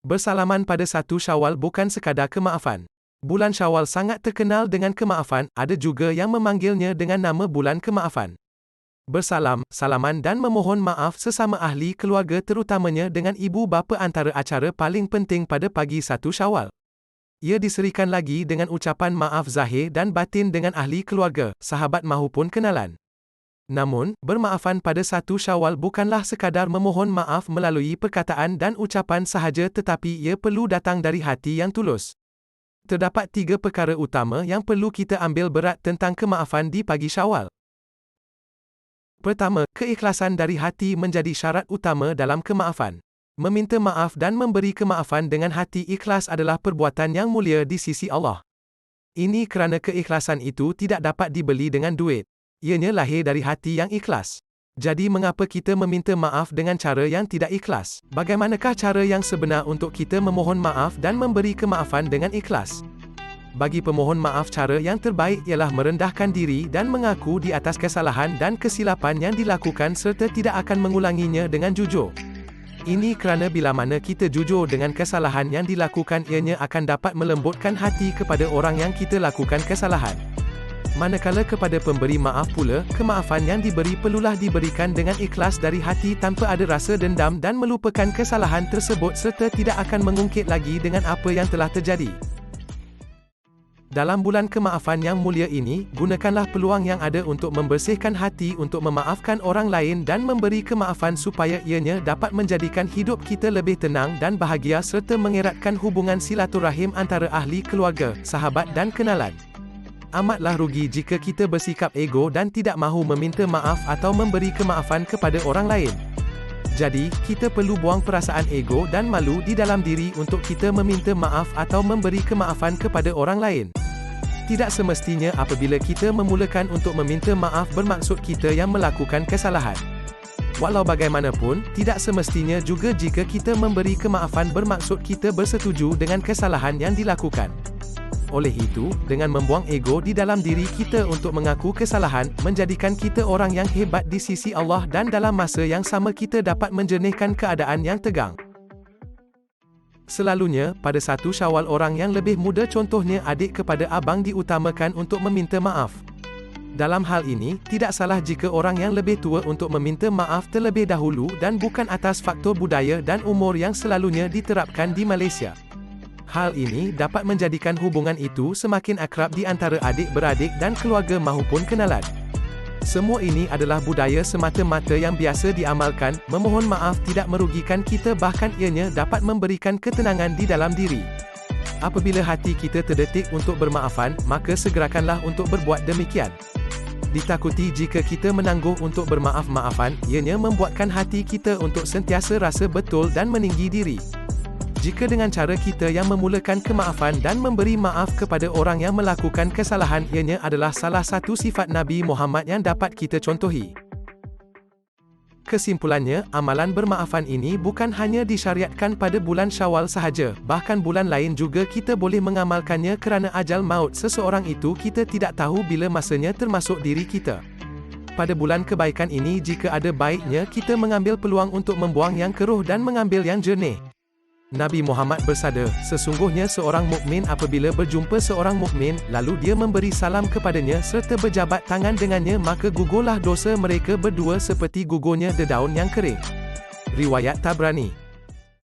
Bersalaman pada 1 Syawal bukan sekadar kemaafan. Bulan Syawal sangat terkenal dengan kemaafan, ada juga yang memanggilnya dengan nama bulan kemaafan. Bersalam, salaman dan memohon maaf sesama ahli keluarga terutamanya dengan ibu bapa antara acara paling penting pada pagi 1 Syawal. Ia diserikan lagi dengan ucapan maaf zahir dan batin dengan ahli keluarga, sahabat mahupun kenalan. Namun, bermaafan pada 1 Syawal bukanlah sekadar memohon maaf melalui perkataan dan ucapan sahaja, tetapi ia perlu datang dari hati yang tulus. Terdapat 3 perkara utama yang perlu kita ambil berat tentang kemaafan di pagi Syawal. Pertama, keikhlasan dari hati menjadi syarat utama dalam kemaafan. Meminta maaf dan memberi kemaafan dengan hati ikhlas adalah perbuatan yang mulia di sisi Allah. Ini kerana keikhlasan itu tidak dapat dibeli dengan duit. Ianya lahir dari hati yang ikhlas. Jadi mengapa kita meminta maaf dengan cara yang tidak ikhlas? Bagaimanakah cara yang sebenar untuk kita memohon maaf dan memberi kemaafan dengan ikhlas? Bagi pemohon maaf, cara yang terbaik ialah merendahkan diri dan mengaku di atas kesalahan dan kesilapan yang dilakukan serta tidak akan mengulanginya dengan jujur. Ini kerana bila mana kita jujur dengan kesalahan yang dilakukan, ianya akan dapat melembutkan hati kepada orang yang kita lakukan kesalahan. Manakala kepada pemberi maaf pula, kemaafan yang diberi perlulah diberikan dengan ikhlas dari hati tanpa ada rasa dendam dan melupakan kesalahan tersebut serta tidak akan mengungkit lagi dengan apa yang telah terjadi. Dalam bulan kemaafan yang mulia ini, gunakanlah peluang yang ada untuk membersihkan hati untuk memaafkan orang lain dan memberi kemaafan supaya ianya dapat menjadikan hidup kita lebih tenang dan bahagia serta mengeratkan hubungan silaturahim antara ahli keluarga, sahabat dan kenalan. Amatlah rugi jika kita bersikap ego dan tidak mahu meminta maaf atau memberi kemaafan kepada orang lain. Jadi, kita perlu buang perasaan ego dan malu di dalam diri untuk kita meminta maaf atau memberi kemaafan kepada orang lain. Tidak semestinya apabila kita memulakan untuk meminta maaf bermaksud kita yang melakukan kesalahan. Walau bagaimanapun, tidak semestinya juga jika kita memberi kemaafan bermaksud kita bersetuju dengan kesalahan yang dilakukan. Oleh itu, dengan membuang ego di dalam diri kita untuk mengaku kesalahan, menjadikan kita orang yang hebat di sisi Allah dan dalam masa yang sama kita dapat menjernihkan keadaan yang tegang. Selalunya, pada 1 Syawal orang yang lebih muda contohnya adik kepada abang diutamakan untuk meminta maaf. Dalam hal ini, tidak salah jika orang yang lebih tua untuk meminta maaf terlebih dahulu dan bukan atas faktor budaya dan umur yang selalunya diterapkan di Malaysia. Hal ini dapat menjadikan hubungan itu semakin akrab di antara adik-beradik dan keluarga mahupun kenalan. Semua ini adalah budaya semata-mata yang biasa diamalkan. Memohon maaf tidak merugikan kita, bahkan ianya dapat memberikan ketenangan di dalam diri. Apabila hati kita terdetik untuk bermaafan, maka segerakanlah untuk berbuat demikian. Ditakuti jika kita menangguh untuk bermaaf-maafan, ianya membuatkan hati kita untuk sentiasa rasa betul dan meninggi diri. Jika dengan cara kita yang memulakan kemaafan dan memberi maaf kepada orang yang melakukan kesalahan, ianya adalah salah satu sifat Nabi Muhammad yang dapat kita contohi. Kesimpulannya, amalan bermaafan ini bukan hanya disyariatkan pada bulan Syawal sahaja, bahkan bulan lain juga kita boleh mengamalkannya kerana ajal maut seseorang itu kita tidak tahu bila masanya, termasuk diri kita. Pada bulan kebaikan ini, jika ada baiknya kita mengambil peluang untuk membuang yang keruh dan mengambil yang jernih. Nabi Muhammad bersabda, sesungguhnya seorang mukmin apabila berjumpa seorang mukmin, lalu dia memberi salam kepadanya serta berjabat tangan dengannya, maka gugurlah dosa mereka berdua seperti gugurnya dedaun yang kering. Riwayat Tabrani.